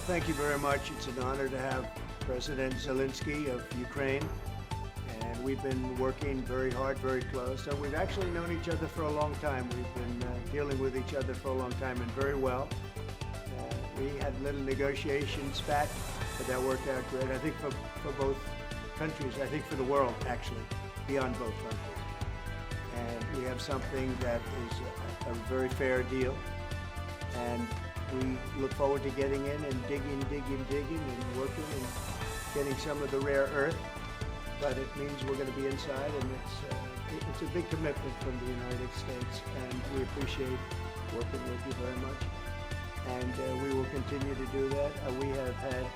Thank you very much. It's an honor to have President Zelensky of Ukraine. And we've been working very hard, very close. So we've actually known each other for a long time. We've been dealing with each other for a long time and very well. We had little negotiation spat, but that worked out great. I think for both countries, I think for the world, actually, beyond both countries. And we have something that is a very fair deal. And we look forward to getting in and digging and working and getting some of the rare earth. But it means we're going to be inside, and it's a big commitment from the United States, and we appreciate working with you very much. And we will continue to do that. We have had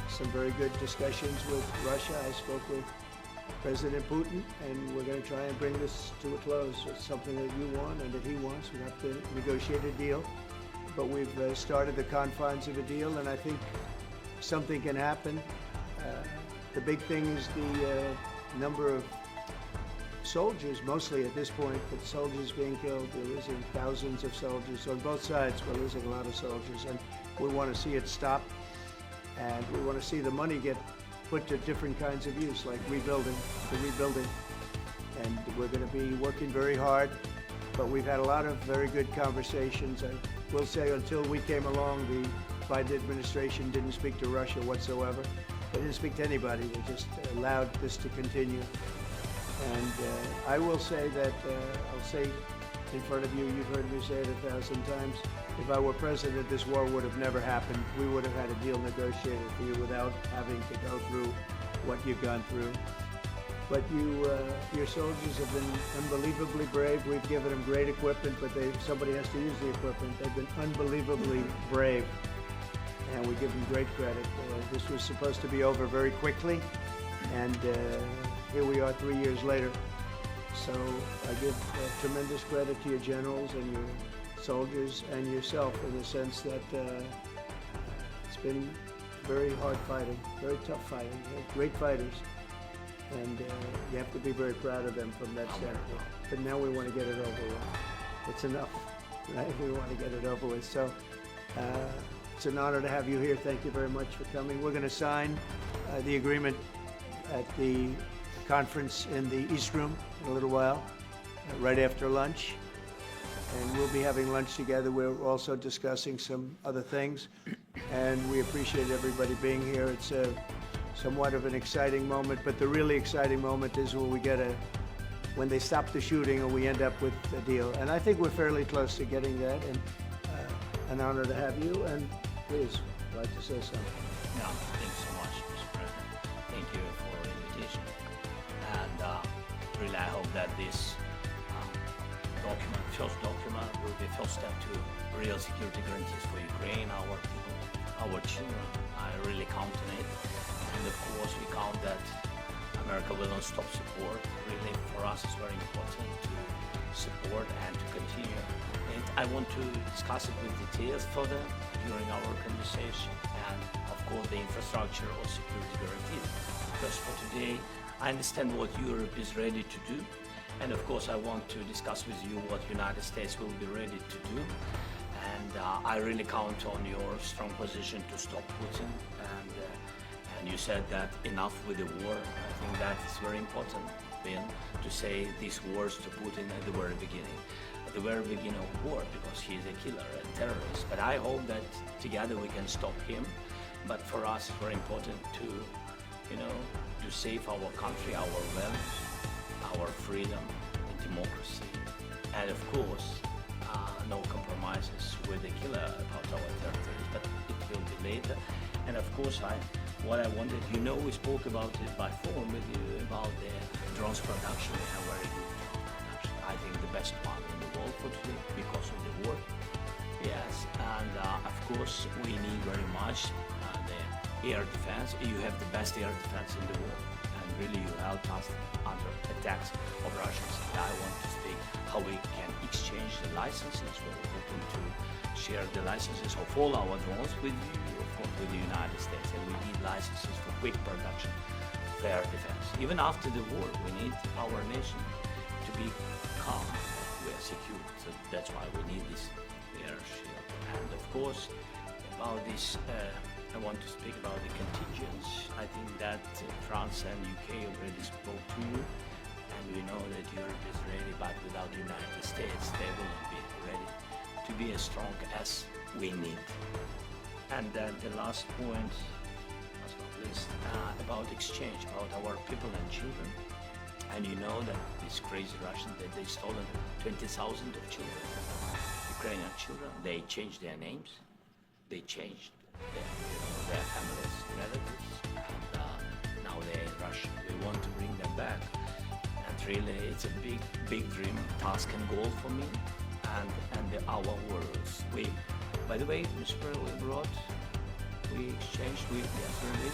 some very good discussions with Russia. I spoke with President Putin, and we're going to try and bring this to a close. It's something that you want and that he wants. We have to negotiate a deal. But we've started the confines of a deal, and I think something can happen. The big thing is the number of soldiers, mostly at this point, but soldiers being killed. We're losing thousands of soldiers. On both sides, we're losing a lot of soldiers, and we want to see it stop. And we want to see the money get put to different kinds of use, like rebuilding. And we're going to be working very hard, but we've had a lot of very good conversations. I will say until we came along, the Biden administration didn't speak to Russia whatsoever. They didn't speak to anybody. They just allowed this to continue. And I will say that, I'll say in front of you, you've heard me say it 1,000 times, if I were president, this war would have never happened. We would have had a deal negotiated for you without having to go through what you've gone through. But your soldiers have been unbelievably brave. We've given them great equipment, but somebody has to use the equipment. They've been unbelievably brave, and we give them great credit. This was supposed to be over very quickly, and here we are 3 years later. So I give tremendous credit to your generals and your soldiers and yourself in the sense that it's been very hard fighting, very tough fighting, great fighters. And you have to be very proud of them from that standpoint. But now we want to get it over with. It's enough, right? We want to get it over with. So it's an honor to have you here. Thank you very much for coming. We're going to sign the agreement at the conference in the East Room in a little while, right after lunch. And we'll be having lunch together. We're also discussing some other things. And we appreciate everybody being here. It's somewhat of an exciting moment, but the really exciting moment is when they stop the shooting and we end up with a deal. And I think we're fairly close to getting that, and an honor to have you. And please, I'd like to say something. No, thanks so much, Mr. President. Thank you for the invitation. And really, I hope that this first document, will be the first step to real security guarantees for Ukraine, our people, our children. I really count on it. And of course, we count that America will not stop support. Really, for us, it's very important to support and to continue. And I want to discuss it with details further during our conversation. And of course, the infrastructure of security guarantees. Because for today, I understand what Europe is ready to do. And of course, I want to discuss with you what United States will be ready to do. And I really count on your strong position to stop Putin. And you said that enough with the war. I think that is very important, Ben, to say these words to Putin at the very beginning. At the very beginning of war, because he is a killer, a terrorist. But I hope that together we can stop him. But for us, it's very important to, to save our country, our values, our freedom and democracy. And of course, no compromises with the killer about our territories, but it will be later. And of course, what I wanted, we spoke about it by phone with you about the drones production. We have very good drone production. I think the best one in the world for today because of the war. Yes, and of course, we need very much the air defense. You have the best air defense in the world. And really, you help us under attacks of Russians. And I want to speak how we can exchange the licenses. We're hoping to share the licenses of all our drones with you, of course, with the United States. And we need licenses for quick production of air defense. Even after the war, we need our nation to be calm. We are secure. So that's why we need this air shield. And of course, about this I want to speak about the contingents. I think that France and UK already spoke to you, and we know that Europe is ready, but without the United States, they will not be ready to be as strong as we need. And then the last point, last but not least, about exchange, about our people and children. And you know that these crazy Russians, that they stolen 20,000 of children, Ukrainian children. They changed their names, they changed their families, relatives, and now they're in Russia. We want to bring them back, and really, it's a big dream, task, and goal for me, and our worlds. By the way, Mr. President, we exchanged with yesterday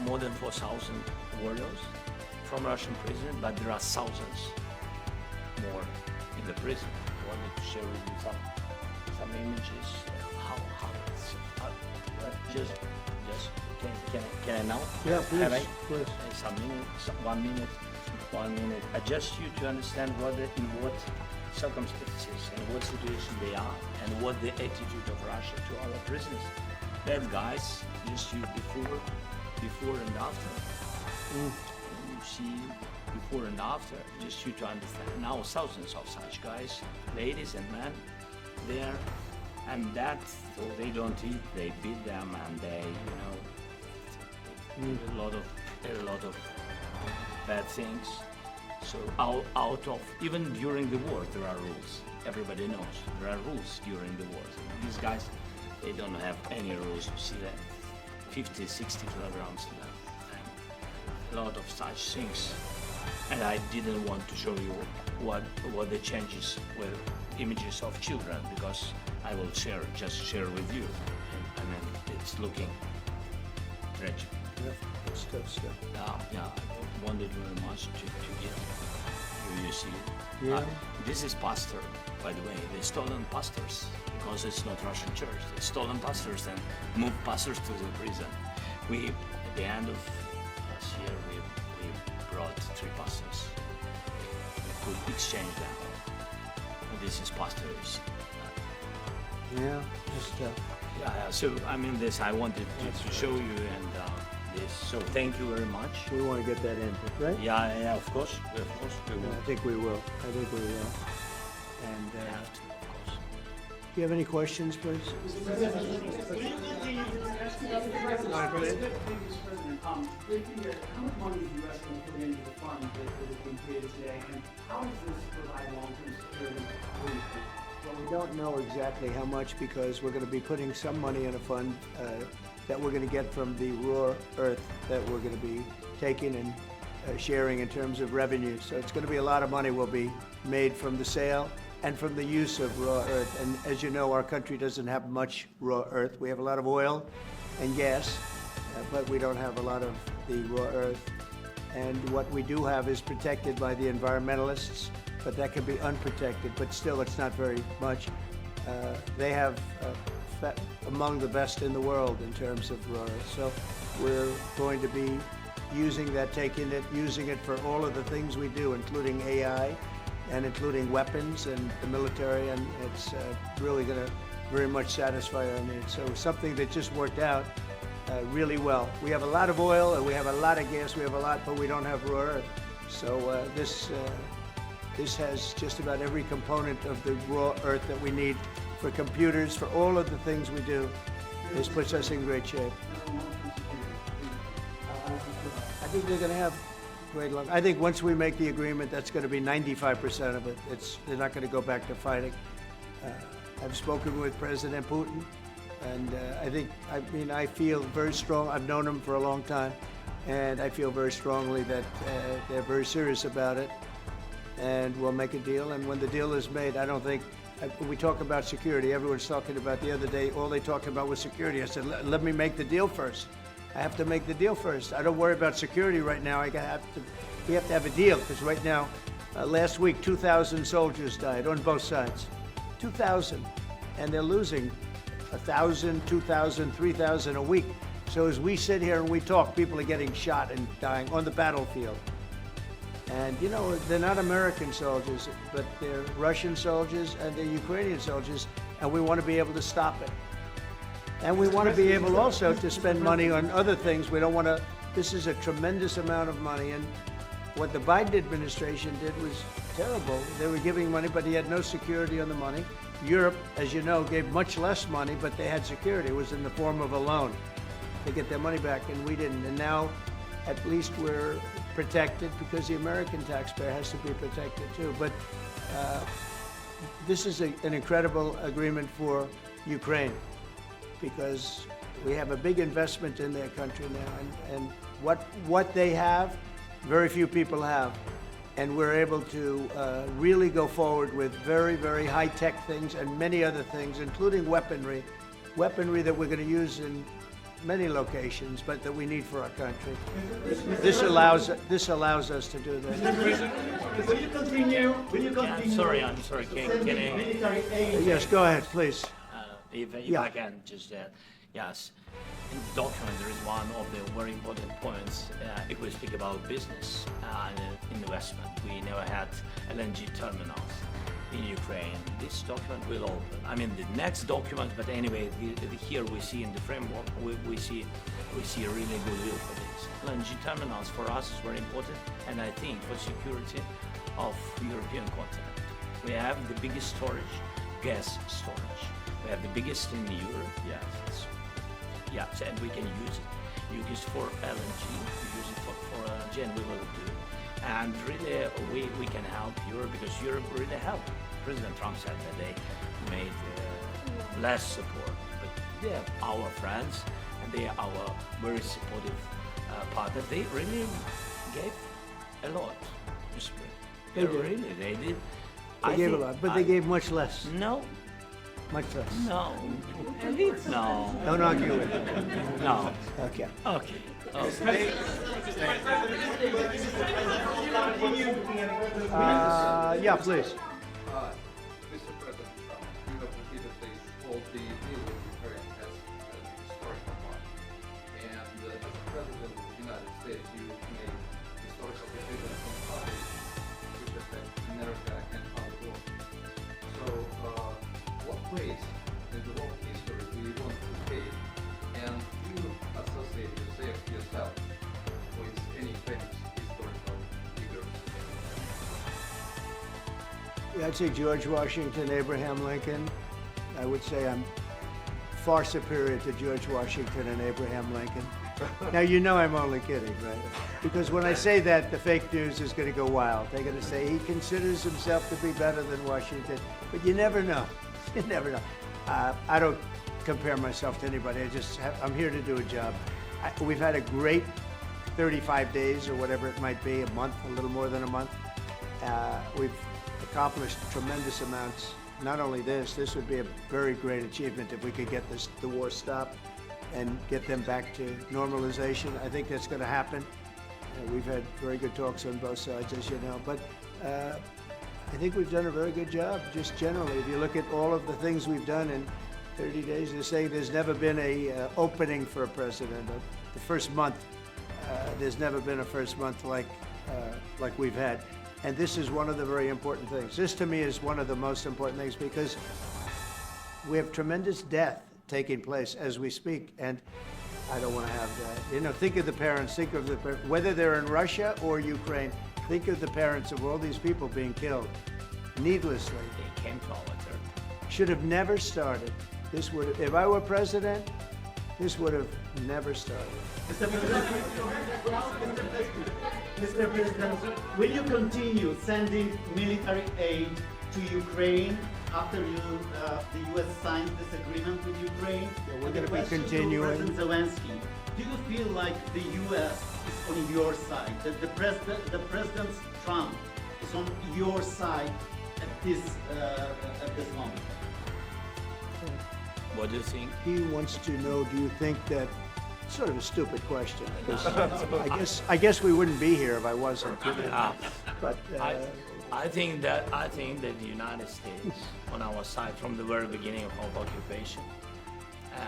more than 4,000 warriors from Russian prison, but there are thousands more in the prison. I wanted to share with you some images. Can I now? Yeah, please, Have I? please. Some minutes, 1 minute, 1 minute. Just you to understand in what circumstances and what situation they are, and what the attitude of Russia to our prisoners. That guys, just you before and after. And you see before and after, just you to understand. Now thousands of such guys, ladies and men, there, and that, so they don't eat, they beat them, and they, a lot of bad things. So out of, even during the war, there are rules. Everybody knows there are rules during the war. These guys, they don't have any rules. You see that 50, 60 kilograms, and a lot of such things. And I didn't want to show you what the changes with images of children, because I will just share with you. And then it's looking tragic. Yeah, it's tough stuff. Yeah, I wanted very much to get you see. Yeah. This is pastor, by the way. They stolen pastors because it's not Russian church. They stolen pastors and moved pastors to the prison. At the end of last year, we brought 3 pastors. We could exchange them. And this is pastors. Yeah, just Yeah. So I mean, this I wanted to show you, and this. So thank you very much. we want to get that in, right? Yeah, of course, we Yeah, will. I think we will. And We have to, of course. do you have any questions, please? How much money is the U.S. going to put into the fund that is being created today, and how does this provide long-term security for Ukraine? Well, we don't know exactly how much, because we're going to be putting some money in a fund that we're going to get from the raw earth that we're going to be taking and sharing in terms of revenue. So it's going to be a lot of money will be made from the sale and from the use of raw earth. And as you know, our country doesn't have much raw earth. We have a lot of oil and gas, but we don't have a lot of the raw earth. And what we do have is protected by the environmentalists, but that can be unprotected, but still it's not very much. They have among the best in the world in terms of raw earth. So we're going to be using that, using it for all of the things we do, including AI and including weapons and the military, and it's really going to very much satisfy our needs. So something that just worked out really well. We have a lot of oil and we have a lot of gas, but we don't have raw earth. So this has just about every component of the raw earth that we need for computers, for all of the things we do. This puts us in great shape. I think they're going to have great luck. I think once we make the agreement, that's going to be 95% of it. They're not going to go back to fighting. I've spoken with President Putin, and I feel very strong. I've known him for a long time, and I feel very strongly that they're very serious about it, and we'll make a deal. And when the deal is made, I don't think, we talk about security. Everyone's talking about the other day, all they talked about was security. I said, let me make the deal first. I have to make the deal first. I don't worry about security right now. We have to have a deal, because right now, last week, 2,000 soldiers died on both sides. 2,000, and they're losing 1,000, 2,000, 3,000 a week. So as we sit here and we talk, people are getting shot and dying on the battlefield. And you know, they're not American soldiers, but they're Russian soldiers and they're Ukrainian soldiers, and we want to be able to stop it. And we want to be able also to spend money on other things. We don't want to, this is a tremendous amount of money. And what the Biden administration did was terrible. They were giving money, but he had no security on the money. Europe, as you know, gave much less money, but they had security. It was in the form of a loan to get their money back, and we didn't. And now, at least we're protected because the American taxpayer has to be protected too. But this is an incredible agreement for Ukraine because we have a big investment in their country now, and what they have, very few people have. And we're able to really go forward with very, very high-tech things and many other things, including weaponry that we're going to use in many locations, but that we need for our country. This allows us to do that. Will you continue? Will you Yeah, continue? I'm sorry. Can Sending I? military aid? Yes, go ahead, please. If Yeah. I can just add, yes, in the document there is one of the very important points. If we speak about business and investment, we never had LNG terminals in Ukraine. This document will open. I mean, the next document, but anyway, here we see in the framework, we see a really good will for this. LNG terminals for us is very important, and I think for security of European continent. We have the biggest storage, gas storage. We have the biggest in Europe, yes, and we can use it. Use it for LNG, use it for LNG, and we will do. And really, we can help Europe because Europe really helped. President Trump said that they made less support, but they're our friends and they are our very supportive partner. They really gave a lot. They did. Really, they did. They gave a lot, but they gave much less. No. Much less. No. No. Don't argue with it. No. Okay. Okay. Yeah, please. Mr. President Trump, you have repeatedly called the deal with Ukraine as an historical one. And as the President of the United States, you made historical decisions on topics which affect America and our world. So, what place in the world history do you want to take? And do you associate yourself with any famous historical figures? I'd say George Washington, Abraham Lincoln. I would say I'm far superior to George Washington and Abraham Lincoln. Now, you know I'm only kidding, right? Because when I say that, the fake news is going to go wild. They're going to say he considers himself to be better than Washington. But you never know. You never know. I don't compare myself to anybody. I'm here to do a job. We've had a great 35 days or whatever it might be, a month, a little more than a month. We've accomplished tremendous amounts. Not only this would be a very great achievement if we could get the war stopped and get them back to normalization. I think that's going to happen. We've had very good talks on both sides, as you know. But I think we've done a very good job, just generally. If you look at all of the things we've done in 30 days, they're saying there's never been a opening for a president. The first month, there's never been a first month like we've had. And this is one of the very important things. This, to me, is one of the most important things because we have tremendous death taking place as we speak, and I don't want to have that. You know, think of the parents, whether they're in Russia or Ukraine, think of the parents of all these people being killed needlessly. They came to our territory. Should have never started. This would have, if I were president, this would have never started. Mr. President, will you continue sending military aid to Ukraine after the U.S. signed this agreement with Ukraine? Yeah, we're And gonna the be question to continuing. President Zelensky, do you feel like the U.S. is on your side, that the President Trump is on your side at this moment? What do you think? He wants to know, do you think that, sort of a stupid question, because I guess we wouldn't be here if I wasn't. But I think that the United States on our side from the very beginning of occupation,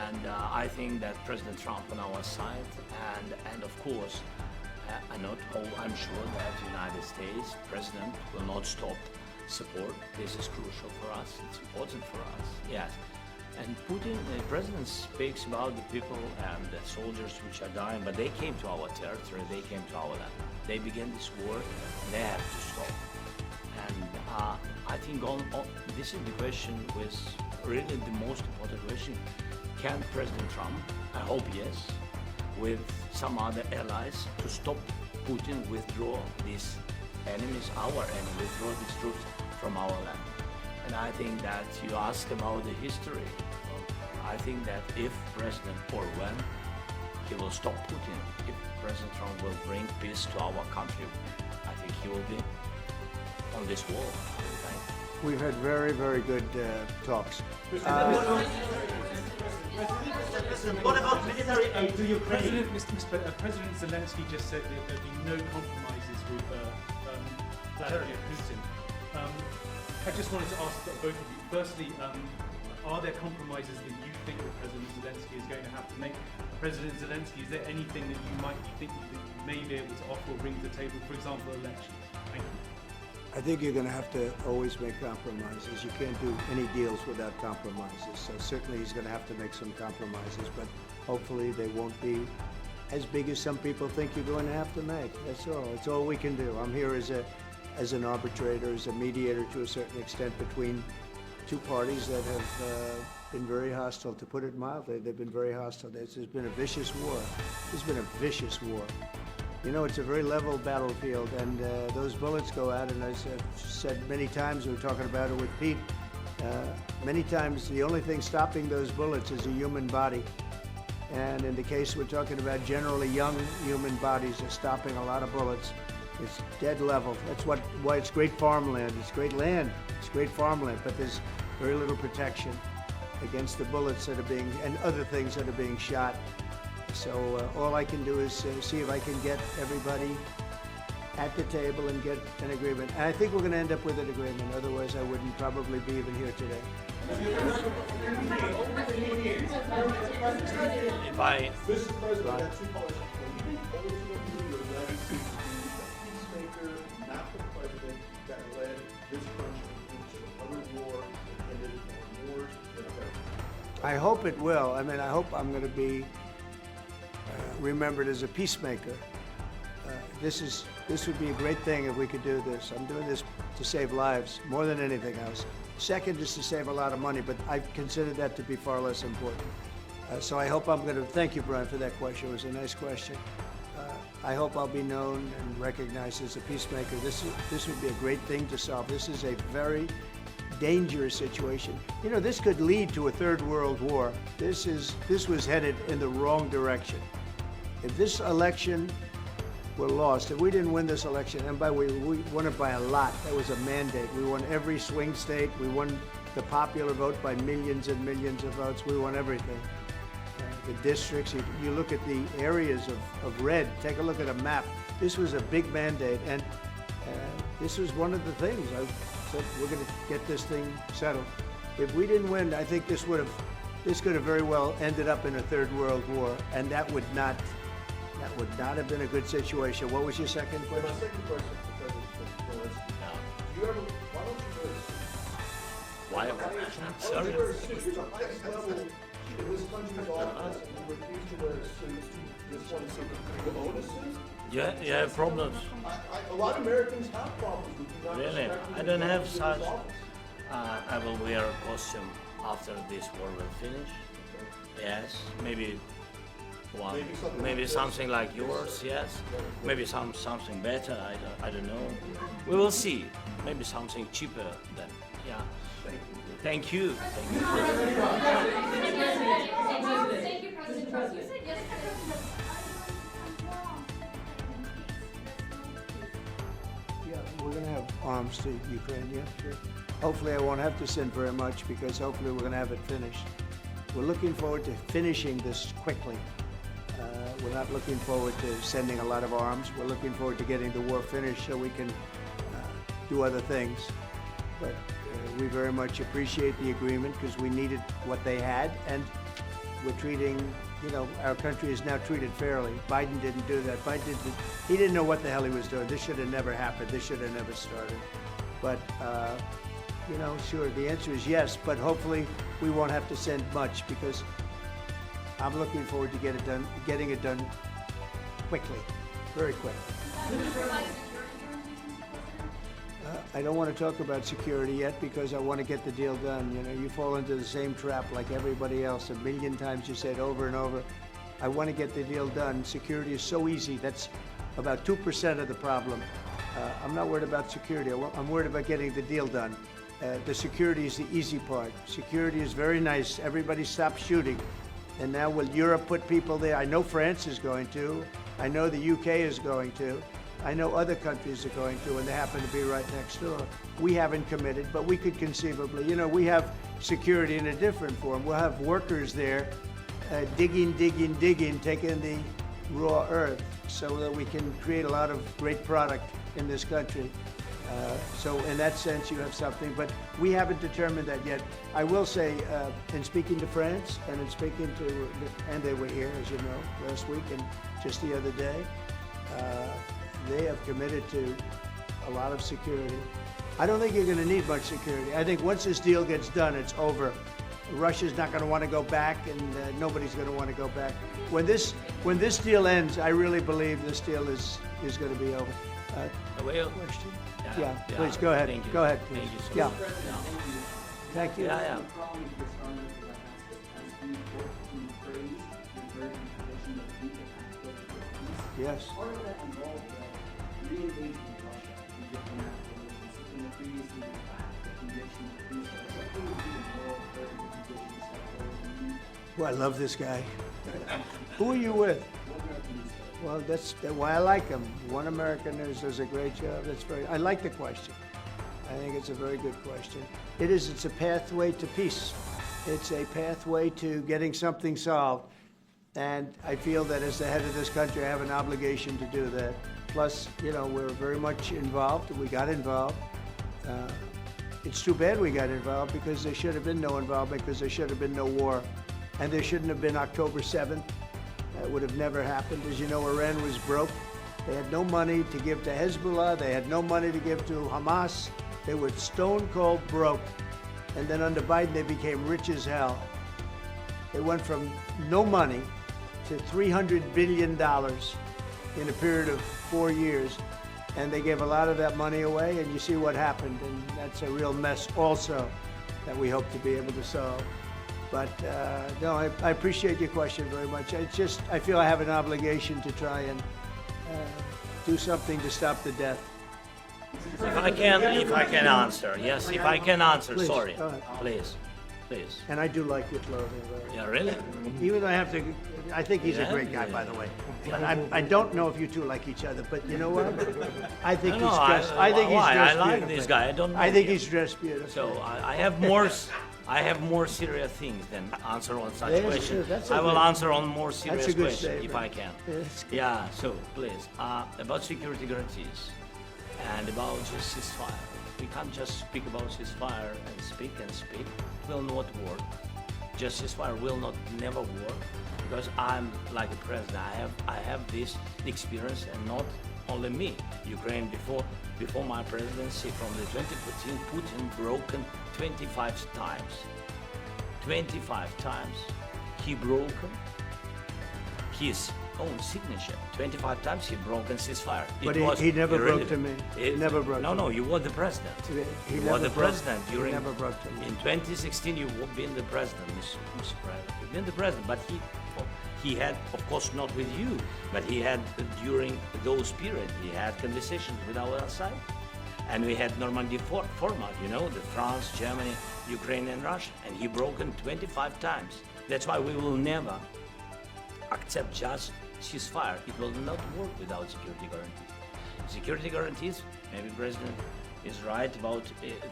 and I think that President Trump on our side, and of course, I'm sure that the United States President will not stop support. This is crucial for us. It's important for us. Yes. And Putin, the president speaks about the people and the soldiers which are dying, but they came to our territory, they came to our land. They began this war, and they have to stop. And I think this is the question, with really the most important question. Can President Trump, I hope yes, with some other allies, to stop Putin withdraw these enemies, our enemies, withdraw these troops from our land? And I think that you ask about the history. I think that if President, or when he will stop Putin, if President Trump will bring peace to our country, I think he will be on this wall. We've had very, very good talks. What about military aid to Ukraine? President Zelensky just said that there'd be no compromises with Vladimir Putin. I just wanted to ask both of you. Firstly, are there compromises that you think that President Zelensky is going to have to make? President Zelensky, is there anything that you might think that you may be able to offer or bring to the table, for example, elections? Thank you. I think you're going to have to always make compromises. You can't do any deals without compromises. So certainly he's going to have to make some compromises, but hopefully they won't be as big as some people think you're going to have to make. That's all. It's all we can do. I'm here as an arbitrator, as a mediator to a certain extent between two parties that have been very hostile, to put it mildly. They've been very hostile. There's been a vicious war. There's been a vicious war. You know, it's a very level battlefield, and those bullets go out, and as I've said many times, we were talking about it with Pete, many times the only thing stopping those bullets is a human body. And in the case we're talking about, generally young human bodies are stopping a lot of bullets. It's dead level. That's why it's great farmland. It's great land. It's great farmland, but there's very little protection against the bullets that are being, and other things that are being shot. So all I can do is see if I can get everybody at the table and get an agreement. And I think we're going to end up with an agreement. Otherwise, I wouldn't probably be even here today. If I... Mr. President, I got two questions. You think ultimately the Zelensky is the peacemaker, not the president, that led this country into another war that ended on wars that affected? I hope it will. I mean, I hope I'm going to be remembered as a peacemaker. This would be a great thing if we could do this. I'm doing this to save lives more than anything else. Second is to save a lot of money, but I consider that to be far less important. So I hope I'm going to, thank you, Brian, for that question. It was a nice question. I hope I'll be known and recognized as a peacemaker. This would be a great thing to solve. This is a very dangerous situation. You know, this could lead to a third world war. This was headed in the wrong direction. If this election were lost, if we didn't win this election, and by the way, we won it by a lot. That was a mandate. We won every swing state. We won the popular vote by millions and millions of votes. We won everything. The districts, you look at the areas of red, take a look at a map. This was a big mandate, and this was one of the things. I said, we're going to get this thing settled. If we didn't win, I think this could have very well ended up in a third world war, and that would not have been a good situation. What was your second question? My second question to President Zelensky. Do you ever, why don't you Why? I'm Sorry. You're the highest level in this country's office, and you refuse to wear a suit. This one suit. You own a suit? You have problems. A lot of Americans have problems with you not Really? respecting I don't have the such. office. I will wear a costume after this war will finish. Yes, maybe one. Maybe something like yours. Yes. Maybe something better. I don't know. We will see. Maybe something cheaper than. Yeah. Thank you. Thank you. Thank you, President Trump. You said yes. Yeah, we're going to have arms to Ukraine, yeah, sure. Hopefully I won't have to send very much, because hopefully we're going to have it finished. We're looking forward to finishing this quickly. We're not looking forward to sending a lot of arms. We're looking forward to getting the war finished so we can do other things. But we very much appreciate the agreement, because we needed what they had, and we're treating, you know, our country is now treated fairly. Biden didn't do that. He didn't know what the hell he was doing. This should have never happened. This should have never started. But, you know, sure, the answer is yes, but hopefully we won't have to send much because I'm looking forward to getting it done quickly, very quickly. I don't want to talk about security yet because I want to get the deal done. You know, you fall into the same trap like everybody else. A million times you said over and over, I want to get the deal done. Security is so easy. That's about 2% of the problem. I'm not worried about security. I'm worried about getting the deal done. The security is the easy part. Security is very nice. Everybody stopped shooting. And now will Europe put people there? I know France is going to. I know the UK is going to. I know other countries are going to, and they happen to be right next door. We haven't committed, but we could conceivably. You know, we have security in a different form. We'll have workers there digging, taking the raw earth so that we can create a lot of great product in this country. So in that sense, you have something, but we haven't determined that yet. I will say, in speaking to France and in speaking to, and they were here, as you know, last week and just the other day, they have committed to a lot of security. I don't think you're going to need much security. I think once this deal gets done, it's over. Russia's not going to want to go back, and nobody's going to want to go back. When this deal ends, I really believe this deal is going to be over. Question? Yeah, please go ahead. Thank you. Go ahead, Thank please. you so Yeah. much. Thank you. Yeah. The problem with this argument is that as we work to praise the very tradition of the peace, Yes. part of that involved re-engaging Russia in diplomatic relations, in the previously the conviction of peace. What do you do involved very conditions like Well, I love this guy. Who are you with? Well, that's why I like him. One American News does a great job. I like the question. I think it's a very good question. It's a pathway to peace. It's a pathway to getting something solved. And I feel that as the head of this country, I have an obligation to do that. Plus, you know, we're very much involved. We got involved. It's too bad we got involved because there should have been no involvement, because there should have been no war. And there shouldn't have been October 7th. That would have never happened. As you know, Iran was broke. They had no money to give to Hezbollah. They had no money to give to Hamas. They were stone cold broke. And then under Biden, they became rich as hell. They went from no money to $300 billion in a period of 4 years. And they gave a lot of that money away, and you see what happened. And that's a real mess also that we hope to be able to solve. But no, I appreciate your question very much. It's just, I feel I have an obligation to try and do something to stop the death. If I can answer, yes, if I can answer, Please, sorry, go ahead. please. And I do like your clothing. Yeah, really? Even though I think he's a Yeah, great guy, yeah. by the way. But I don't know if you two like each other, but you know what? I think No, he's no, dressed. I think he's why? dressed I like beautifully. this guy. I don't know I think him. he's dressed beautifully. So I have more serious things than answer on such Yes, questions. that's a I will good- answer on more serious a good questions if statement. I can. Yes. Yeah, so please, about security guarantees and about just ceasefire. We can't just speak about ceasefire and speak. Will not work. Just ceasefire will not never work because I'm like a president. I have this experience, and not only me. Ukraine before my presidency, from the 2014, Putin broken 25 times. 25 times he broken his own signature. 25 times he broken ceasefire. But he never broke to me. He never broke to No, me. you were the president. He You never were the broke- president he during. never broke to me. In 2016, you've been the president, Mr. President. You've been the president, but he had, of course, not with you, but he had during those periods. He had conversations with our side, and we had Normandy format. You know, the France, Germany, Ukraine, and Russia, and he broken 25 times. That's why we will never accept just ceasefire. It will not work without security guarantees. Security guarantees, maybe President is right about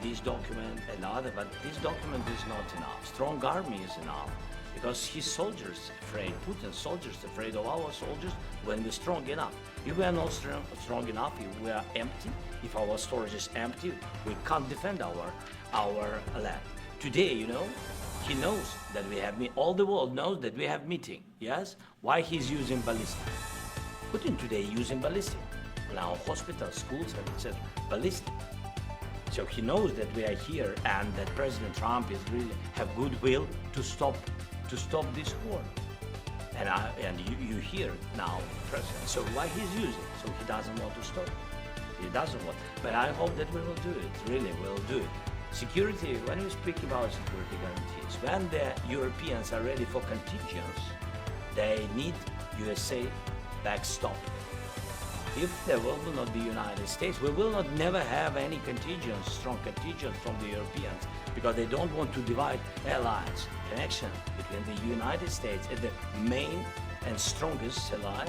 this document and other, but this document is not enough. Strong army is enough because his soldiers afraid, Putin's soldiers afraid of our soldiers when we're strong enough. If we are not strong enough, if we are empty, if our storage is empty, we can't defend our land. Today, you know, he knows that we have all the world knows that we have meeting. Yes? Why he's using ballistic? Putin today using ballistic. Now hospitals, schools, and etc. Ballistic. So he knows that we are here and that President Trump is really have goodwill to stop this war. And you hear now, President. So why he's using? So he doesn't want to stop. He doesn't want. But I hope that we will do it. Really, we'll do it. Security. When we speak about security guarantees, when the Europeans are ready for contingents, they need USA backstop. If there will not be United States, we will not never have any contingents, strong contingents from the Europeans, because they don't want to divide alliance, connection between the United States as the main and strongest ally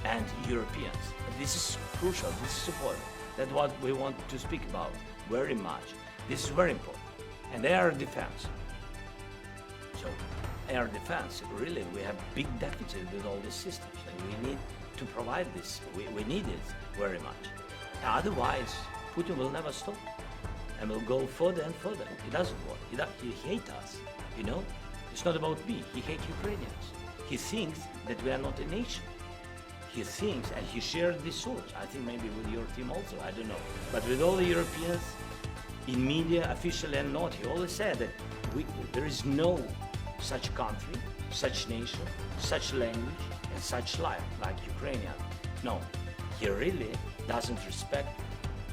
and Europeans. This is crucial, this is important. That's what we want to speak about very much. This is very important. And air defense. So air defense, really, we have big deficit with all these systems, and we need to provide this. We need it very much. Otherwise, Putin will never stop and will go further and further. He doesn't want. He hates us, you know? It's not about me. He hates Ukrainians. He thinks that we are not a nation. He thinks, and he shares this thoughts. I think maybe with your team also, I don't know. But with all the Europeans, in media, officially and not, he always said that there is no such country, such nation, such language, and such life like Ukrainian. No, he really doesn't respect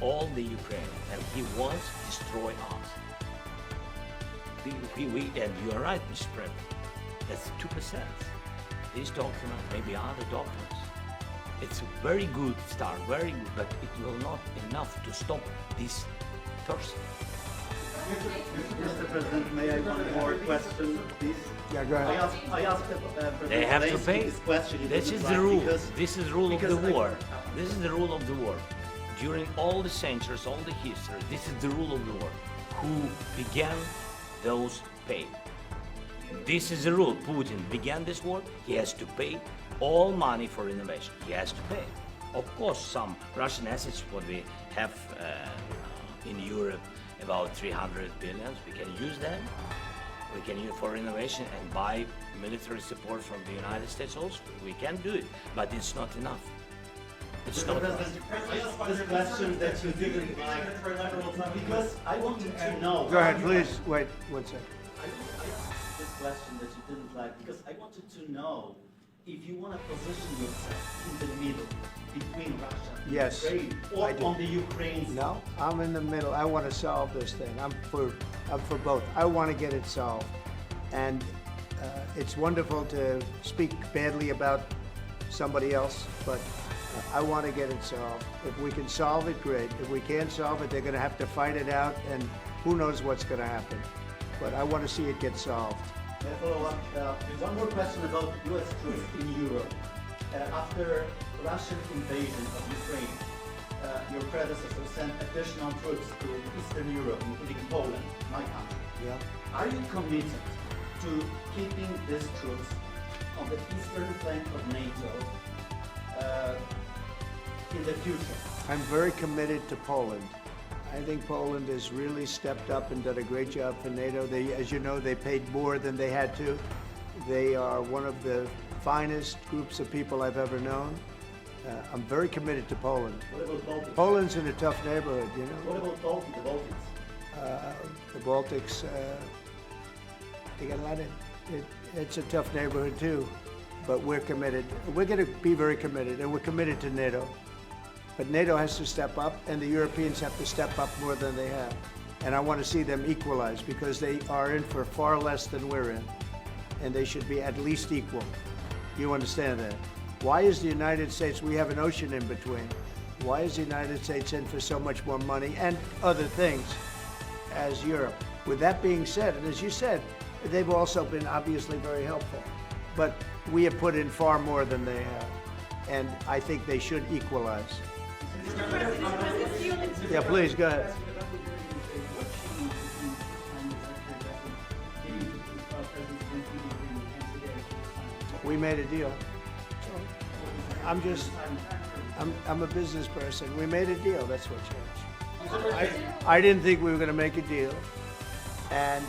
all the Ukrainians, and he wants to destroy us. And you are right, Mr. President, that's 2%. This document, maybe other documents, it's a very good start, very good, but it will not enough to stop this person. Mr. President, may I one more question, please? Yeah, go ahead. I asked President They have to Zelensky pay. this question. He This didn't is like the rule. because- This is the rule of the because I- war. This is the rule of the war. During all the centuries, all the history, this is the rule of the war. Who began, those pay. This is the rule. Putin began this war. He has to pay all money for innovation. He has to pay. Of course, some Russian assets, what we have in Europe, about 300 billion, we can use them. We can use for innovation and buy military support from the United States also. We can do it, but it's not enough. It's Mr. not enough. President, I asked this question that you didn't like because I wanted to know. Go ahead, please. Wait 1 second. I asked this question that you didn't like because I wanted to know if you want to position yourself in the middle between Russia and Yes, Ukraine I or do. on the Ukraine side. No, I'm in the middle. I want to solve this thing. I'm for both. I want to get it solved. And it's wonderful to speak badly about somebody else, but I want to get it solved. If we can solve it, great. If we can't solve it, they're going to have to fight it out, and who knows what's going to happen. But I want to see it get solved. May I follow up? One more question about U.S. troops in Europe. After Russian invasion of Ukraine, your predecessor sent additional troops to Eastern Europe, including Poland, my country. Yeah. Are you committed to keeping these troops on the eastern flank of NATO in the future? I'm very committed to Poland. I think Poland has really stepped up and done a great job for NATO. They, as you know, they paid more than they had to. They are one of the finest groups of people I've ever known. I'm very committed to Poland. What about Baltics? Poland's in a tough neighborhood, you know. What about the Baltics? The Baltics, they got a lot of, it's a tough neighborhood too, but we're committed. We're going to be very committed, and we're committed to NATO. But NATO has to step up, and the Europeans have to step up more than they have. And I want to see them equalize, because they are in for far less than we're in, and they should be at least equal. You understand that? Why is the United States, we have an ocean in between, why is the United States in for so much more money and other things as Europe? With that being said, and as you said, they've also been obviously very helpful, but we have put in far more than they have, and I think they should equalize. Yeah, please, go ahead. We made a deal. I'm a business person. We made a deal, that's what changed. I didn't think we were gonna make a deal, and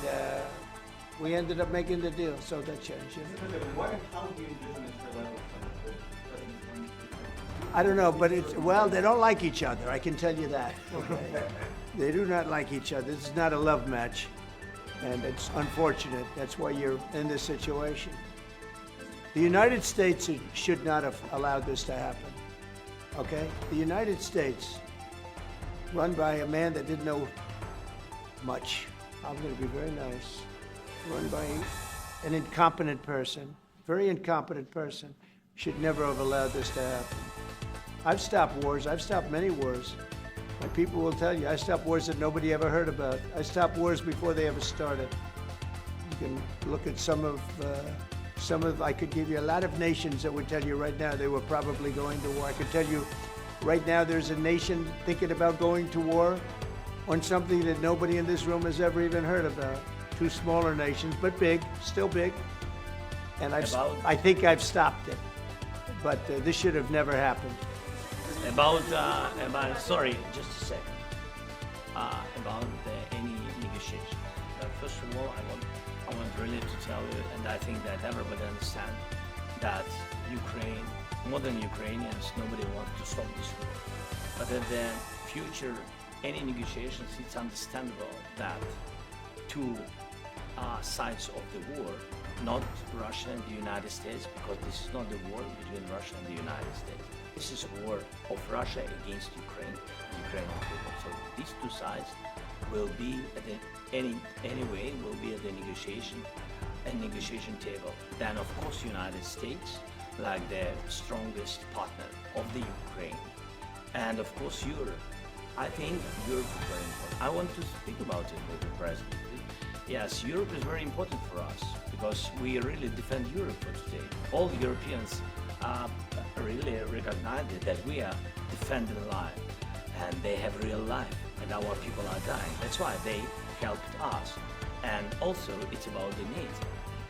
we ended up making the deal, so that changed. Yeah. I don't know, but it's, well, they don't like each other, I can tell you that. Okay? They do not like each other. This is not a love match, and it's unfortunate. That's why you're in this situation. The United States should not have allowed this to happen, okay? The United States, run by a man that didn't know much, I'm gonna be very nice, run by an incompetent person, very incompetent person, should never have allowed this to happen. I've stopped wars. I've stopped many wars. My people will tell you, I stopped wars that nobody ever heard about. I stopped wars before they ever started. You can look at some of, I could give you a lot of nations that would tell you right now they were probably going to war. I could tell you right now there's a nation thinking about going to war on something that nobody in this room has ever even heard about. Two smaller nations, but big, still big. And I think I've stopped it. But this should have never happened. About sorry, just a second. About any negotiation. First of all, I want really to tell you, and I think that everybody understands that Ukraine, modern Ukrainians, nobody wants to stop this war. But at the future, any negotiations, it's understandable that two sides of the war, not Russia and the United States, because this is not the war between Russia and the United States. This is a war of Russia against Ukraine, Ukrainian people. So these two sides will be at anyway will be at the negotiation table. Then of course United States, like the strongest partner of the Ukraine, and of course Europe. I think Europe is very important. I want to speak about it with the president. Yes, Europe is very important for us because we really defend Europe for today. All Europeans really recognize that we are defending life, and they have real life, and our people are dying. That's why they helped us. And also, it's about the needs.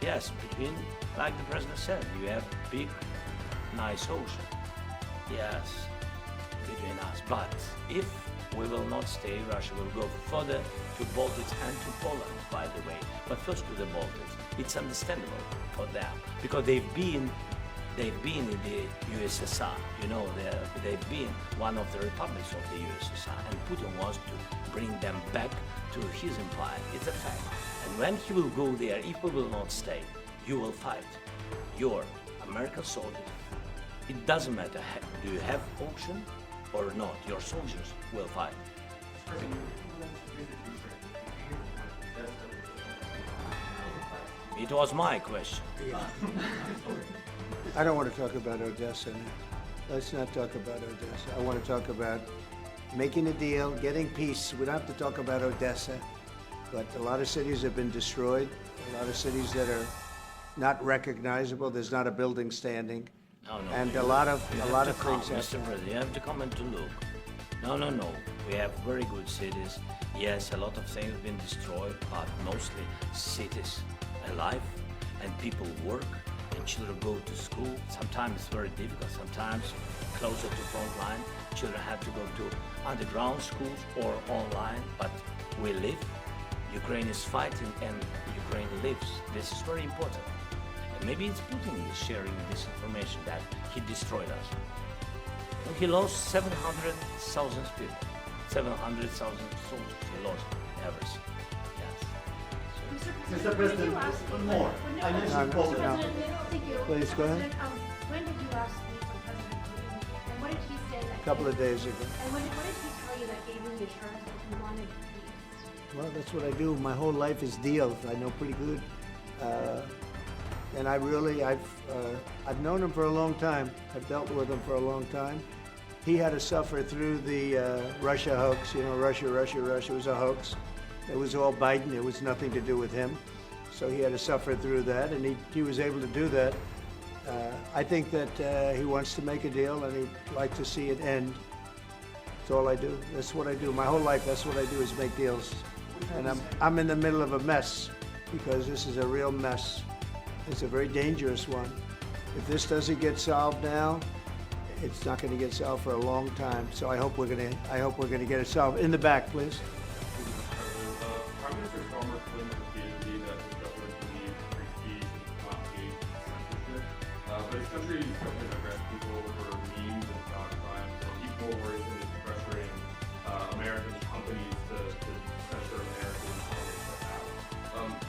Yes, between, like the president said, you have big, nice ocean. Yes, between us. But if we will not stay, Russia will go further to Baltics and to Poland, by the way. But first to the Baltics. It's understandable for them because they've been in the USSR. You know, they've been one of the republics of the USSR, and Putin wants to bring them back to his empire. It's a fact. And when he will go there, if we will not stay, you will fight. Your American soldiers. It doesn't matter, do you have ocean or not, your soldiers will fight. It was my question. I don't want to talk about Odessa now. Let's not talk about Odessa. I want to talk about making a deal, getting peace. We don't have to talk about Odessa, but a lot of cities have been destroyed. A lot of cities that are not recognizable. There's not a building standing. No. And a lot of things happen. Mr. President, you have to come and to look. No. We have very good cities. Yes, a lot of things have been destroyed, but mostly cities alive, and people work, and children go to school. Sometimes it's very difficult. Sometimes closer to front line, children have to go to underground schools or online. But we live. Ukraine is fighting, and Ukraine lives. This is very important. Maybe it's Putin is sharing this information that he destroyed us. And he lost 700,000 people, 700,000 soldiers. He lost everything. Yes. Mr. President, one more. I mentioned No. Poland. Thank you. Please, go ahead. When did you last meet with President Putin? And what did he say that? A couple of days ago. And what did he tell you that gave you the assurance that he wanted peace? Well, that's what I do. My whole life is deals. I know pretty good. And I've known him for a long time. I've dealt with him for a long time. He had to suffer through the Russia hoax. You know, Russia was a hoax. It was all Biden. It was nothing to do with him. So he had to suffer through that, and he was able to do that. I think that he wants to make a deal, and he'd like to see it end. That's all I do. That's what I do. My whole life, that's what I do, is make deals. And I'm in the middle of a mess, because this is a real mess. It's a very dangerous one. If this doesn't get solved now, it's not going to get solved for a long time. So I hope we're going to get it solved. In the back, please. Prime Minister Starmer claimed repeatedly that his government believes free speech and not engage in censorship. But his country's government arrests people for memes and forward into pressuring American companies to censor American companies.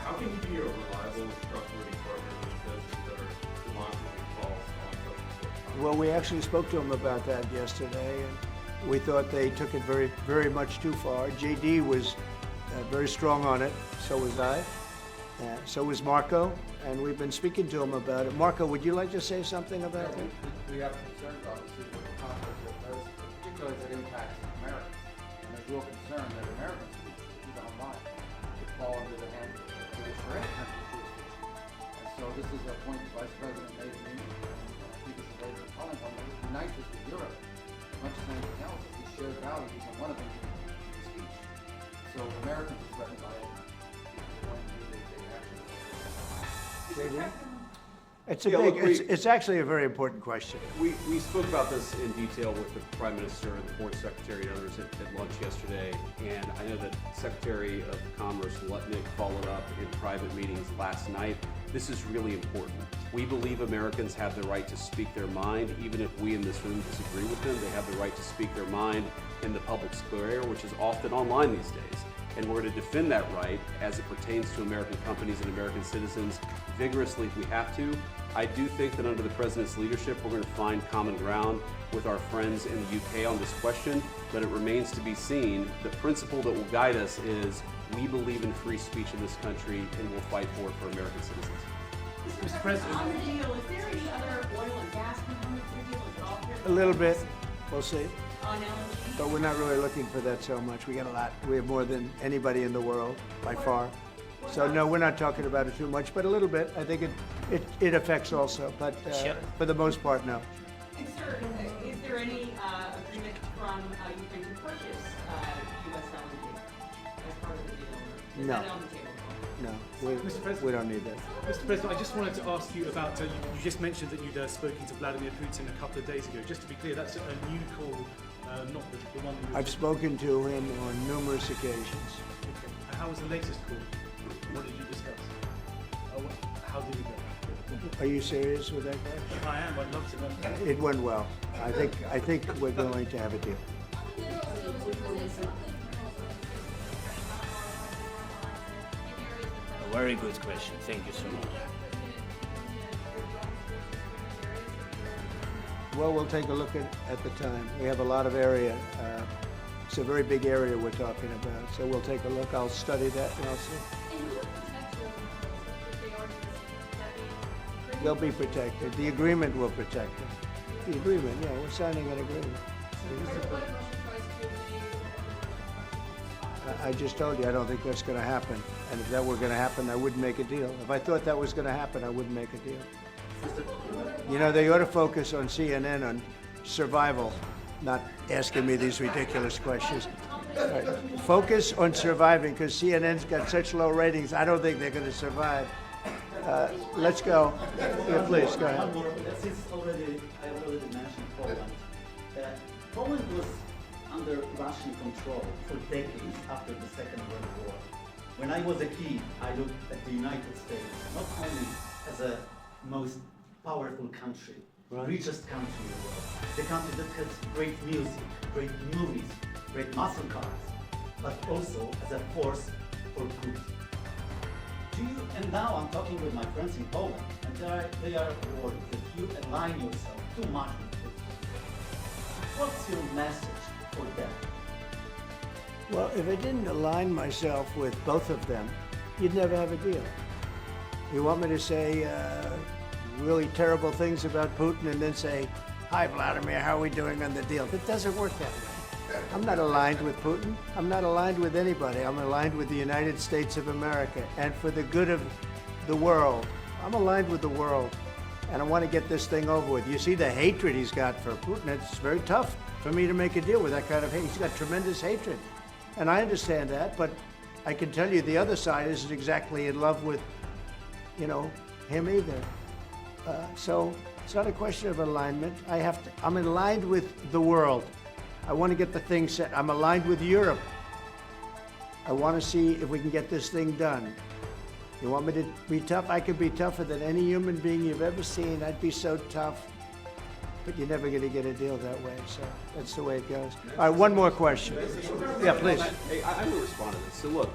How can you be a reliable, trustworthy partner with citizens that are demonstrably false on such important? Well, we actually spoke to them about that yesterday, and we thought they took it very, very much too far. JD was very strong on it, so was I, so was Marco, and we've been speaking to him about it. Marco, would you like to say something about that? We have concerns, obviously, with the conflict that does, particularly as it impacts Americans. And there's real concern that American speech, even online, could fall into the hands of British or any country's free speech. And so this is a point the Vice President made to me, and I think it's a very compelling one. It unites us with Europe as much as anything else. We share values, and one of them is free speech. So Americans are threatened by it. It's a Yeah, big, look, it's actually a very important question. We spoke about this in detail with the Prime Minister and the Foreign Secretary and others at lunch yesterday, and I know that Secretary of Commerce Lutnick followed up in private meetings last night. This is really important. We believe Americans have the right to speak their mind, even if we in this room disagree with them. They have the right to speak their mind in the public square, which is often online these days. And we're going to defend that right as it pertains to American companies and American citizens vigorously if we have to. I do think that under the President's leadership, we're going to find common ground with our friends in the UK on this question, but it remains to be seen. The principle that will guide us is we believe in free speech in this country and we'll fight for it for American citizens. Mr. President. On the deal, is there any other oil and gas components to the deal at all? A little bit, we'll see. On LNG? But we're not really looking for that so much. We got a lot. We have more than anybody in the world, by far. So no, we're not talking about it too much, but a little bit. I think it affects also, but for the most part, no. And sir, is there any agreement from Ukraine to purchase U.S. LNG as part of the deal? Is No. that on the table? No, Mr. President. we don't need that. Mr. President, I just wanted to ask you about, you just mentioned that you'd spoken to Vladimir Putin a couple of days ago. Just to be clear, that's a new call, not the one that you I've spoken to him on numerous occasions. Okay. And how was the latest call? What did you discuss? How did it go? Are you serious with that question? I am, I'd love to know. It went well. I think we're going to have a deal. A very good question. Thank you so much. Well, we'll take a look at the time. We have a lot of area. It's a very big area we're talking about, so we'll take a look. I'll study that and I'll see. They'll be protected. The agreement will protect them. The agreement, yeah, we're signing an agreement. I just told you, I don't think that's going to happen. And if that were going to happen, I wouldn't make a deal. If I thought that was going to happen, I wouldn't make a deal. You know, they ought to focus on CNN on survival, not asking me these ridiculous questions. Right. Focus on surviving, because CNN's got such low ratings, I don't think they're going to survive. Let's go. Yeah, please, go ahead. Since I already mentioned Poland. Poland was under Russian control for decades after the Second World War. When I was a kid, I looked at the United States not only as a most powerful country, richest country in the world, the country that has great music, great movies, great muscle cars, but also as a force for good. And now I'm talking with my friends in Poland, and they are worried that you align yourself too much with Putin. What's your message for them? Well, if I didn't align myself with both of them, you'd never have a deal. You want me to say really terrible things about Putin and then say, "Hi, Vladimir, how are we doing on the deal?" It doesn't work that way. I'm not aligned with Putin. I'm not aligned with anybody. I'm aligned with the United States of America. And for the good of the world, I'm aligned with the world. And I want to get this thing over with. You see the hatred he's got for Putin. It's very tough for me to make a deal with that kind of hate. He's got tremendous hatred. And I understand that, but I can tell you the other side isn't exactly in love with, him either. So it's not a question of alignment. I'm aligned with the world. I want to get the thing set. I'm aligned with Europe. I want to see if we can get this thing done. You want me to be tough? I could be tougher than any human being you've ever seen. I'd be so tough. but you're never going to get a deal that way. So that's the way it goes. All right, one more question. Yeah, please. Hey, I will respond to this. So look,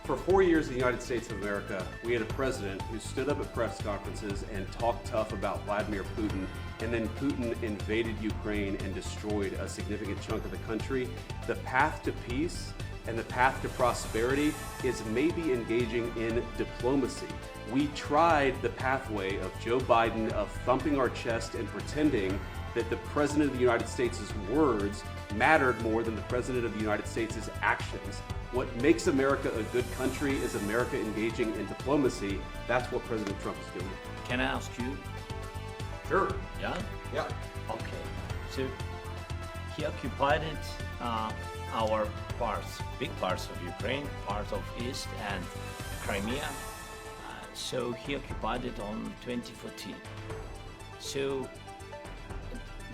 for 4 years in the United States of America, we had a president who stood up at press conferences and talked tough about Vladimir Putin, and then Putin invaded Ukraine and destroyed a significant chunk of the country. The path to peace and the path to prosperity is maybe engaging in diplomacy. We tried the pathway of Joe Biden of thumping our chest and pretending that the President of the United States' words mattered more than the President of the United States' actions. What makes America a good country is America engaging in diplomacy. That's what President Trump is doing. Can I ask you? Sure. Yeah? Yeah. Okay. So he occupied our parts, big parts of Ukraine, part of East and Crimea. So he occupied it on 2014. So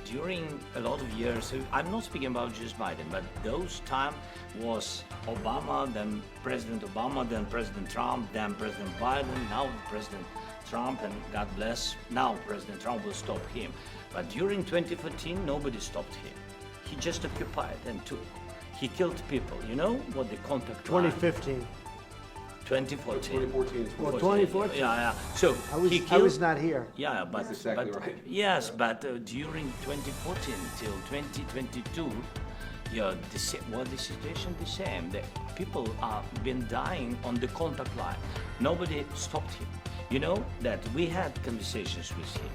during a lot of years, so I'm not speaking about just Biden, but those time was Obama, then President Obama, then President Trump, then President Biden, now President Trump, and God bless, now President Trump will stop him. But during 2014, nobody stopped him. He just occupied and took. He killed people. You know what the contact 2015. 2014. 2014. Well, 2014. Yeah. So he I killed. was not here. Yeah, but That's exactly but, right. Yes, but during 2014 till 2022, yeah, the situation the same. The people are been dying on the contact line. Nobody stopped him. You know that we had conversations with him,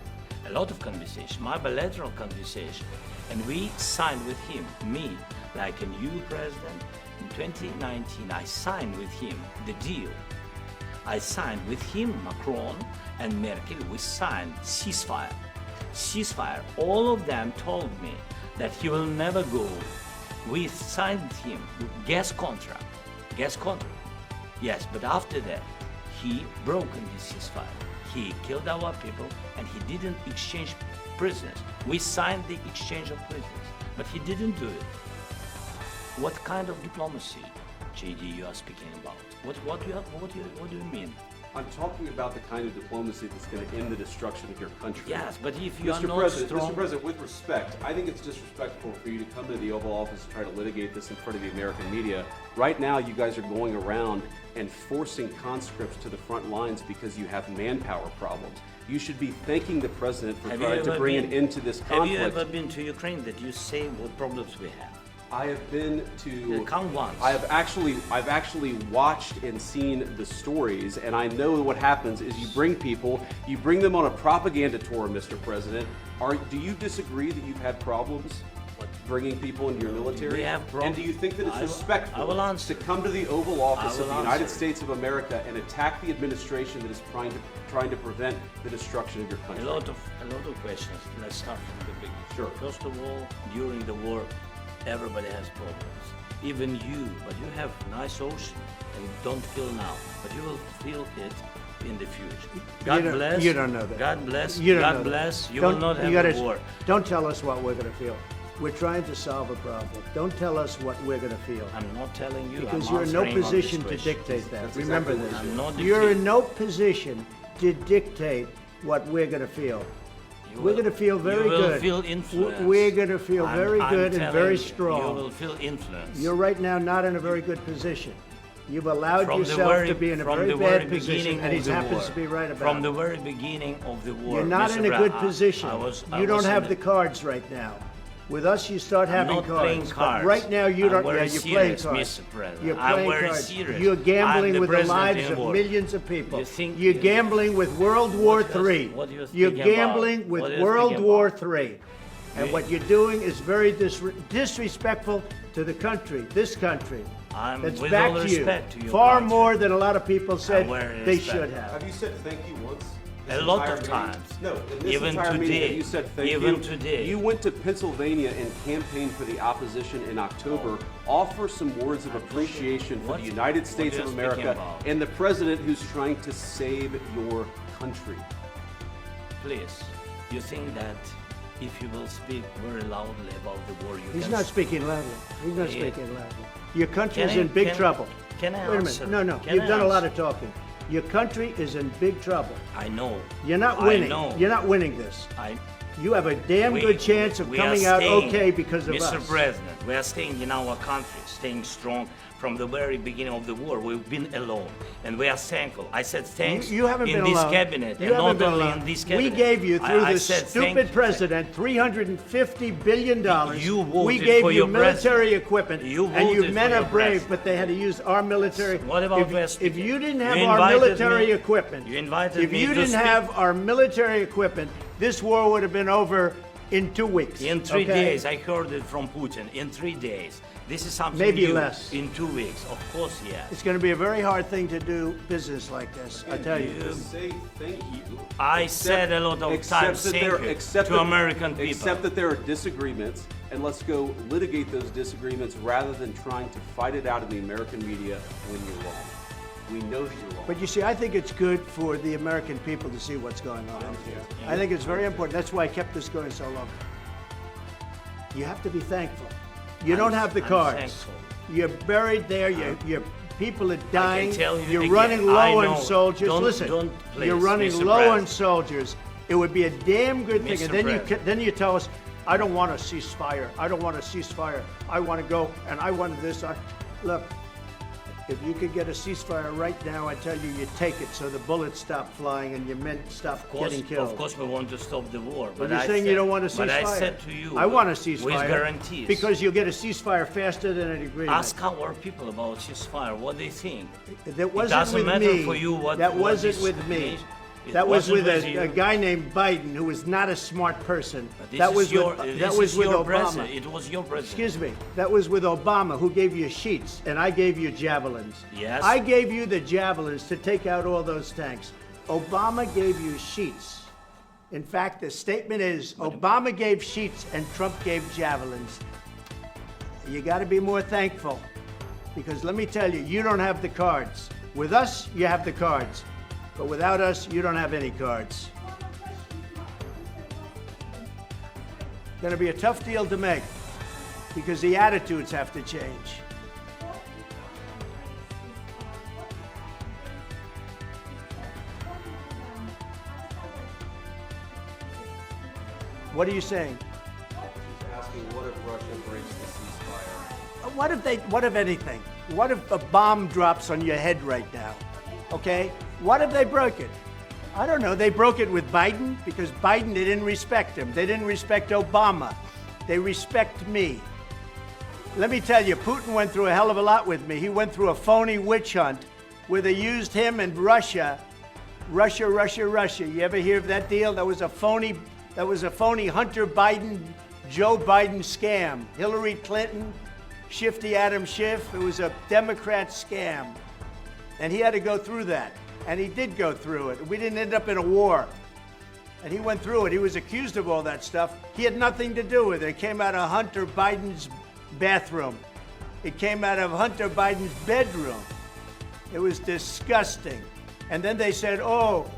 a lot of conversations, my bilateral conversation, and we signed with him, me, like a new president. In 2019, I signed with him the deal. I signed with him, Macron and Merkel, we signed ceasefire. Ceasefire. All of them told me that he will never go. We signed with him gas contract. Gas contract. Yes, but after that, he broken the ceasefire. He killed our people and he didn't exchange prisoners. We signed the exchange of prisoners, but he didn't do it. What kind of diplomacy, JD, you are speaking about? What do you mean? I'm talking about the kind of diplomacy that's going to end the destruction of your country. Yes, but if you are Mr. not President, strong... Mr. President, with respect, I think it's disrespectful for you to come to the Oval Office and try to litigate this in front of the American media. Right now, you guys are going around and forcing conscripts to the front lines because you have manpower problems. You should be thanking the President for trying to bring an end to this conflict. Have you ever been to Ukraine that you say what problems we have? I have been to. Come once. I've actually watched and seen the stories, and I know what happens is you bring people, you bring them on a propaganda tour, Mr. President. Do you disagree that you've had problems bringing people into your military? We have problems. And do you think that it's respectful to come to the Oval Office of the United States of America and attack the administration that is trying to prevent the destruction of your country? A lot of questions. Let's start from the beginning. Sure. First of all, during the war, everybody has problems. Even you, but you have nice ocean and don't feel now, but you will feel it in the future. God bless. You don't know that. God bless. You don't God know bless. that. You will not have a war. Don't tell us what we're going to feel. We're trying to solve a problem. Don't tell us what we're going to feel. I'm not telling you. Because I'm you're in no answering on this position to question. dictate that. That's Remember exactly this. what I'm not You're in dictating. no position to dictate what we're going to feel. We're going to feel very You will good. feel influence. We're going to feel very good and very You strong. will feel influence. You're right now not in a very good position. You've allowed From the yourself very- to be in a from very the bad very position, beginning and he of the happens war. to be right about From it. the very beginning of the war. You're not Mr. in a Brown, good position. I You don't was have in the cards right now. With us, you start having not playing cards. But cards. right now, you I'm don't. very Yeah, you're playing serious, cards. Mr. President. You're I'm playing very cards. serious. You're I'm gambling the with the president lives in of war. millions of people. You think- You're gambling with World War III. What do you You're think about? gambling with What do you World think War about? III. And what you're doing is very disrespectful to the country, this country. I'm That's with back all to you. respect to your Far country. more than a lot of people said very they respect. should have. Have you said thank you once? A This lot entire of meeting? times. No, in this Even entire meeting today. that you said thank Even you. today. You went to Pennsylvania and campaigned for the opposition in October. Offer some words of appreciation for the United States are of you America speaking about? and the president who's trying to save your country. Please, you think that if you will speak very loudly about the war, you He's can... not speaking loudly. He's not Yeah. speaking loudly. Your country Can is I- in big can- trouble. can I Wait a answer? minute. No. Can You've I done a lot answer? of talking. Your country is in big trouble. I know. You're not I winning. know. You're not winning this. You have a damn good chance of we are coming out staying, okay because of Mr. us. President, we are staying in our country, staying strong. From the very beginning of the war, we've been alone, and we are thankful. I said thanks You haven't in been this alone. cabinet, You and haven't not been only alone. in this cabinet. We gave you, through I this said stupid thank- president, $350 billion. You voted we gave for you your military president. equipment, You and you voted men for are your brave, president. but they had to use our military. What about West? If you didn't have You our invited military me- equipment, you invited if me you to didn't speak. have our military equipment, this war would have been over in 2 weeks. In 3 okay? days, I heard it from Putin. In 3 days, this is something Maybe new. less. In 2 weeks, of course, yes. It's going to be a very hard thing to do business like this, I tell you. Say thank you. I said a lot of times thank you to American people. Except that there are disagreements, and let's go litigate those disagreements rather than trying to fight it out in the American media when you're wrong. We know that you're wrong. But you see, I think it's good for the American people to see what's going on out here. I think it's very important. That's why I kept this going so long. You have to be thankful. You don't have the I'm cards. thankful. You're buried there. Your people are dying. tell you You're again, running I low know. on soldiers. Don't- Listen, don't, please, you're running Mr. low on President. soldiers. It would be a damn good thing. Mr. And then President. then you tell us, I don't want a ceasefire. I don't want a ceasefire. I want to go and I want this. Look. If you could get a ceasefire right now, I tell you, you take it so the bullets stop flying and your men stop getting killed. Of course, we want to stop the war. But But you're I saying said, you don't want a ceasefire. But I said to you, I want a ceasefire. with guarantees. Because you'll get a ceasefire faster than an agreement. Ask our people about ceasefire. What they think. That wasn't doesn't with matter me. for you what- that what wasn't this with me. means. It That was wasn't with with you. a guy named Biden who was not a smart person. This That is was your, with, this that was is with your Obama. president. It was your president. Excuse me. That was with Obama, who gave you sheets, and I gave you javelins. Yes. I gave you the javelins to take out all those tanks. Obama gave you sheets. In fact, the statement is Obama gave sheets and Trump gave javelins. You got to be more thankful, because let me tell you, you don't have the cards. With us, you have the cards. But without us, you don't have any cards. Going to be a tough deal to make because the attitudes have to change. What are you saying? He's asking what if Russia breaks the ceasefire? What if anything? What if a bomb drops on your head right now? Okay? What if they broke it? I don't know. They broke it with Biden because Biden, they didn't respect him. They didn't respect Obama. They respect me. Let me tell you, Putin went through a hell of a lot with me. He went through a phony witch hunt where they used him and Russia. Russia. You ever hear of that deal? That was a phony Hunter Biden, Joe Biden scam. Hillary Clinton, Shifty Adam Schiff. It was a Democrat scam. And he had to go through that. And he did go through it. We didn't end up in a war. And he went through it. He was accused of all that stuff. He had nothing to do with it. It came out of Hunter Biden's bathroom. It came out of Hunter Biden's bedroom. It was disgusting. And then they said, oh,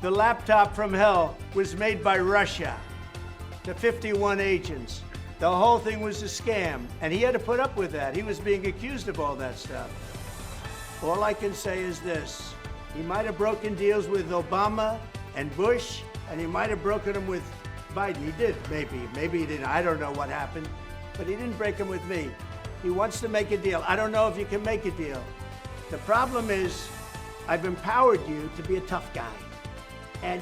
the laptop from hell was made by Russia. The 51 agents. The whole thing was a scam. And he had to put up with that. He was being accused of all that stuff. All I can say is this. He might have broken deals with Obama and Bush, and he might have broken them with Biden. He did, maybe. Maybe he didn't. I don't know what happened. But he didn't break them with me. He wants to make a deal. I don't know if you can make a deal. The problem is, I've empowered you to be a tough guy. And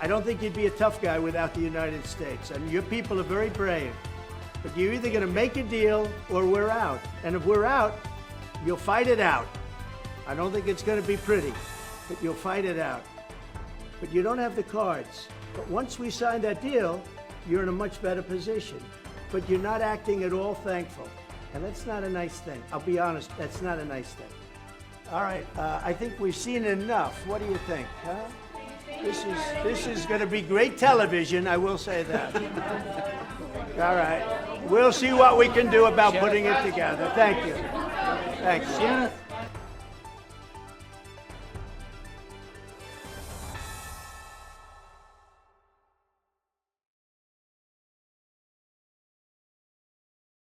I don't think you'd be a tough guy without the United States. I mean, your people are very brave. But you're either going to make a deal or we're out. And if we're out, you'll fight it out. I don't think it's going to be pretty, but you'll fight it out. But you don't have the cards. But once we sign that deal, you're in a much better position. But you're not acting at all thankful. And that's not a nice thing. I'll be honest, that's not a nice thing. All right, I think we've seen enough. What do you think, huh? This is going to be great television, I will say that. All right, we'll see what we can do about putting it together. Thank you. Thank you.